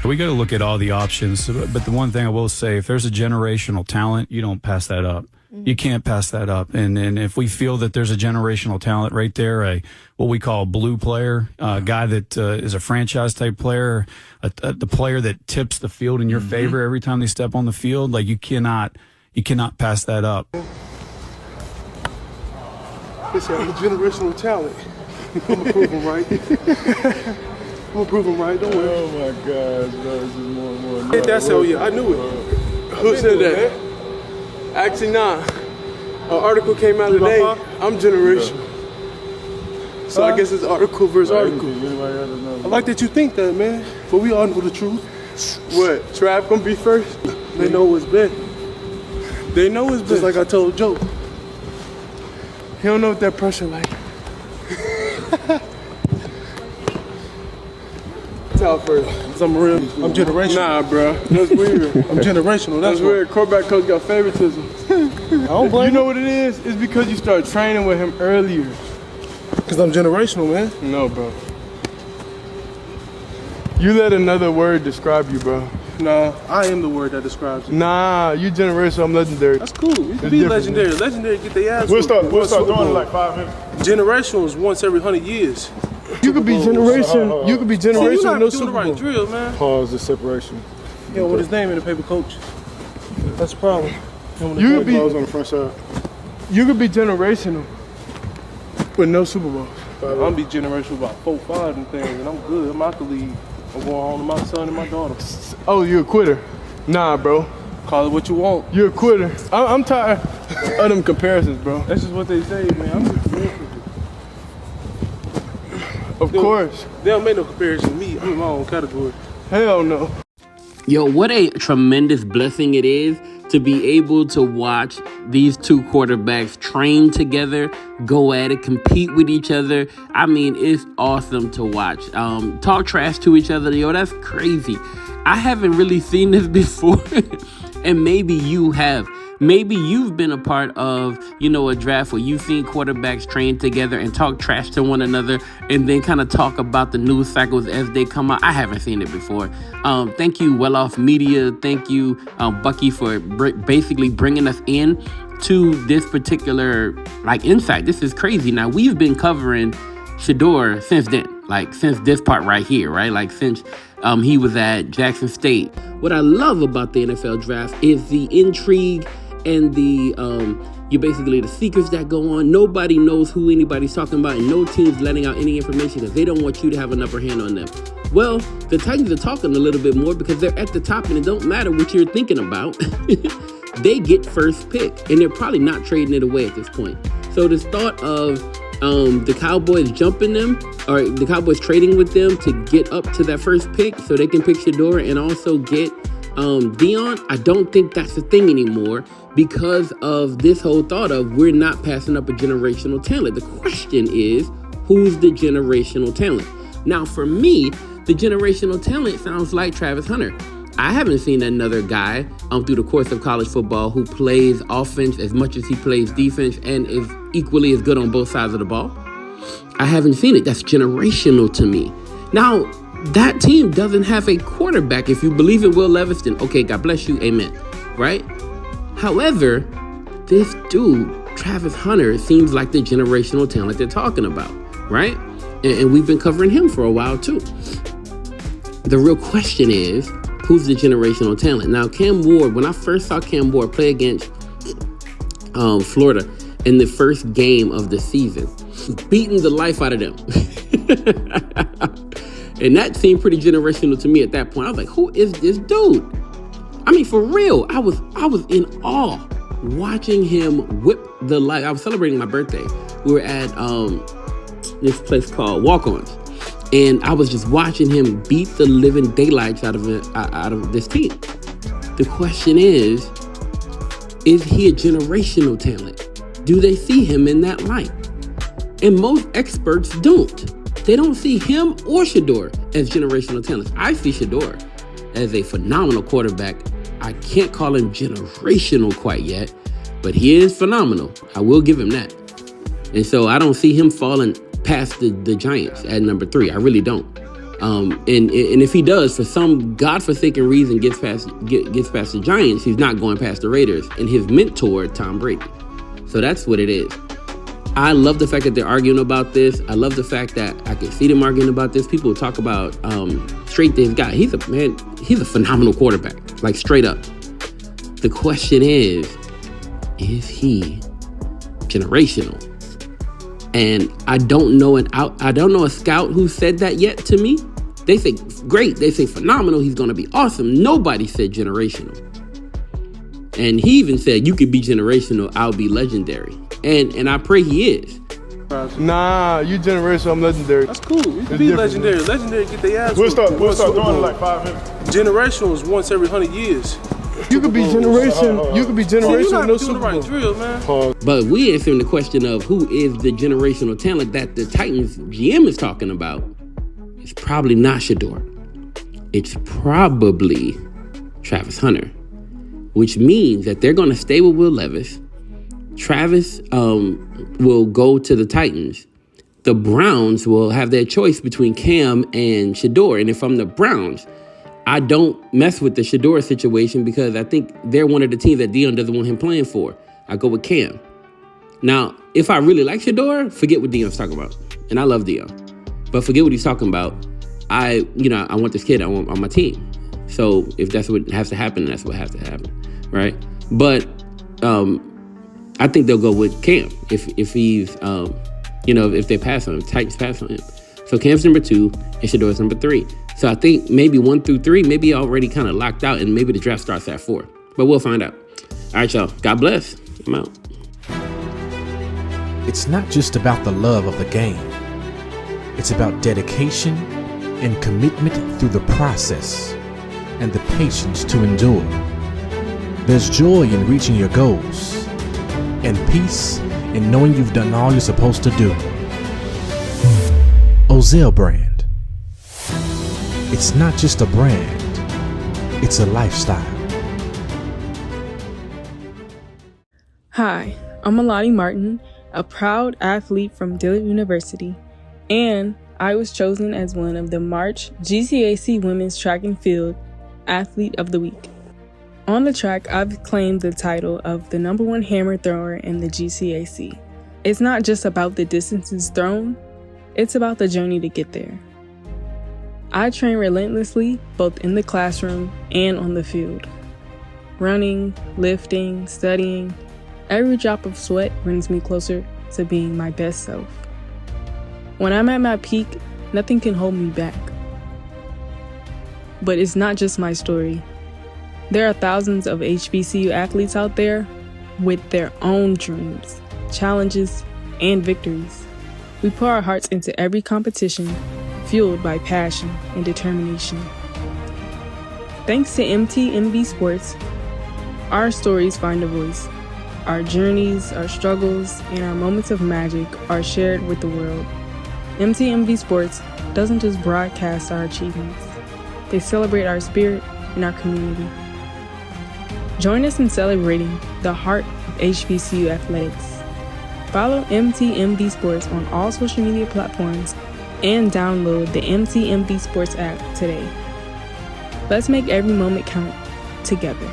We got to look at all the options. But the one thing I will say, if there's a generational talent, you don't pass that up. You can't pass that up. And if we feel that there's a generational talent right there, what we call a blue player, a guy that is a franchise type player, the player that tips the field in your favor every time they step on the field, like you cannot pass that up. Listen, I'm a generational talent. I'm gonna prove him right. I'm gonna prove him right. Don't worry. Oh my gosh, bro, this is more and more. Hey, that's hell yeah. I knew it. Who said that? Actually, nah. An article came out today. I'm generational. So I guess it's article versus article. I like that you think that, man. But we all know the truth. What? Trav gonna be first? They know what's best. They know it's Just best. like I told Joe. He don't know what that pressure like. Tell first. Cause I'm generational. Nah, bro. That's weird. I'm generational. That's weird. Quarterback coach got favoritism. I don't blame You know what it is? It's because you started training with him earlier. Cause I'm generational, man. No, bro. You let another word describe you, bro. Nah, I am the word that describes it. Nah, you generational. I'm legendary. That's cool. You can It's be different, legendary. Legendary get their ass. We'll start whooped. doing Super it in Bowl. like 5 minutes. Generational is once every 100 years. You could be generation. You could be See, you're generation not with no doing the Super right Bowl. drill, man. Pause the separation. Yeah, with his name in the paper, coach. That's the problem. You could be. Pause on the front side. You could be generational with no Super Bowl. I'm gonna be generational about 4, 5 and things, and I'm good. I'm out the league. I'm going home to my son and my daughter. Oh, you're a quitter. Nah, bro. Call it what you want. You're a quitter. I'm tired of them comparisons, bro. That's just what they say, man. I'm just Of course. They don't make no comparison to me. I'm in my own category. Hell no. Yo, what a tremendous blessing it is to be able to watch these two quarterbacks train together, go at it, compete with each other. I mean, it's awesome to watch. Talk trash to each other. Yo, that's crazy. I haven't really seen this before, and maybe you have. Maybe you've been a part of, a draft where you've seen quarterbacks train together and talk trash to one another and then kind of talk about the news cycles as they come out. I haven't seen it before. Thank you, Well Off Media. Thank you, Bucky, for basically bringing us in to this particular, insight. This is crazy. Now, we've been covering Sheduer since then, since this part right here, right? Since he was at Jackson State. What I love about the NFL draft is the intrigue and the the secrets that go on. Nobody knows who anybody's talking about, and no team's letting out any information because they don't want you to have an upper hand on them. Well, the Titans are talking a little bit more because they're at the top, and it don't matter what you're thinking about. They get first pick, and they're probably not trading it away at this point. So this thought of the Cowboys jumping them, or the Cowboys trading with them to get up to that first pick so they can pick Sheduer and also get Deion, I don't think that's a thing anymore because of this whole thought of we're not passing up a generational talent. The question is, who's the generational talent? Now, for me, the generational talent sounds like Travis Hunter. I haven't seen another guy through the course of college football who plays offense as much as he plays defense and is equally as good on both sides of the ball. I haven't seen it. That's generational to me. Now, that team doesn't have a quarterback. If you believe in Will Levis, okay, God bless you, amen, right? However, this dude, Travis Hunter, seems like the generational talent they're talking about, right? And we've been covering him for a while too. The real question is, who's the generational talent? Now, Cam Ward, when I first saw Cam Ward play against Florida in the first game of the season, beating the life out of them. And that seemed pretty generational to me at that point. I was like, who is this dude? I mean, for real, I was in awe watching him whip the life. I was celebrating my birthday. We were at this place called Walk-Ons. And I was just watching him beat the living daylights out of this team. The question is he a generational talent? Do they see him in that light? And most experts don't. They don't see him or Sheduer as generational talents. I see Sheduer as a phenomenal quarterback. I can't call him generational quite yet, but he is phenomenal. I will give him that. And so I don't see him falling past the Giants at number 3. I really don't. And if he does, for some godforsaken reason, gets past the Giants, he's not going past the Raiders and his mentor, Tom Brady. So that's what it is. I love the fact that they're arguing about this. I love the fact that I can see them arguing about this. People talk about straight this guy. He's a phenomenal quarterback, like straight up. The question is he generational? And I don't know a scout who said that yet to me. They say great. They say phenomenal. He's going to be awesome. Nobody said generational. And he even said, you could be generational, I'll be legendary. And I pray he is. Nah, you generational, I'm legendary. That's cool. You can be legendary. Legendary get their ass. We'll start throwing in like 5 minutes. Generational is once every 100 years. You could be generation. You could be You're generational, not no doing Super the right Bowl. drill, man. But we answering the question of who is the generational talent that the Titans GM is talking about. It's probably not Sheduer. It's probably Travis Hunter, which means that they're going to stay with Will Levis. Travis will go to the Titans. The Browns will have their choice between Cam and Sheduer. And if I'm the Browns, I don't mess with the Sheduer situation because I think they're one of the teams that Deion doesn't want him playing for. I go with Cam. Now, if I really like Sheduer, forget what Deion's talking about. And I love Deion. But forget what he's talking about. I want this kid on my team. So if that's what has to happen, that's what has to happen, right? But I think they'll go with Cam if he's, if they pass on him, Titans pass on him. So Cam's number 2 and Sheduer's number 3. So I think maybe 1 through 3, maybe already kind of locked out, and maybe the draft starts at 4. But we'll find out. All right, y'all. God bless. I'm out. It's not just about the love of the game. It's about dedication and commitment through the process and the patience to endure. There's joy in reaching your goals and peace in knowing you've done all you're supposed to do. Ozell brand. It's not just a brand, it's a lifestyle. Hi, I'm Alani Martin, a proud athlete from Dillard University, and I was chosen as one of the March GCAC Women's Track and Field Athlete of the Week. On the track, I've claimed the title of the #1 hammer thrower in the GCAC. It's not just about the distances thrown, it's about the journey to get there. I train relentlessly, both in the classroom and on the field. Running, lifting, studying, every drop of sweat brings me closer to being my best self. When I'm at my peak, nothing can hold me back. But it's not just my story. There are thousands of HBCU athletes out there with their own dreams, challenges, and victories. We pour our hearts into every competition, fueled by passion and determination. Thanks to MTMV Sports, our stories find a voice. Our journeys, our struggles, and our moments of magic are shared with the world. MTMV Sports doesn't just broadcast our achievements. They celebrate our spirit and our community. Join us in celebrating the heart of HBCU athletics. Follow MTMV Sports on all social media platforms and download the MTMV Sports app today. Let's make every moment count together.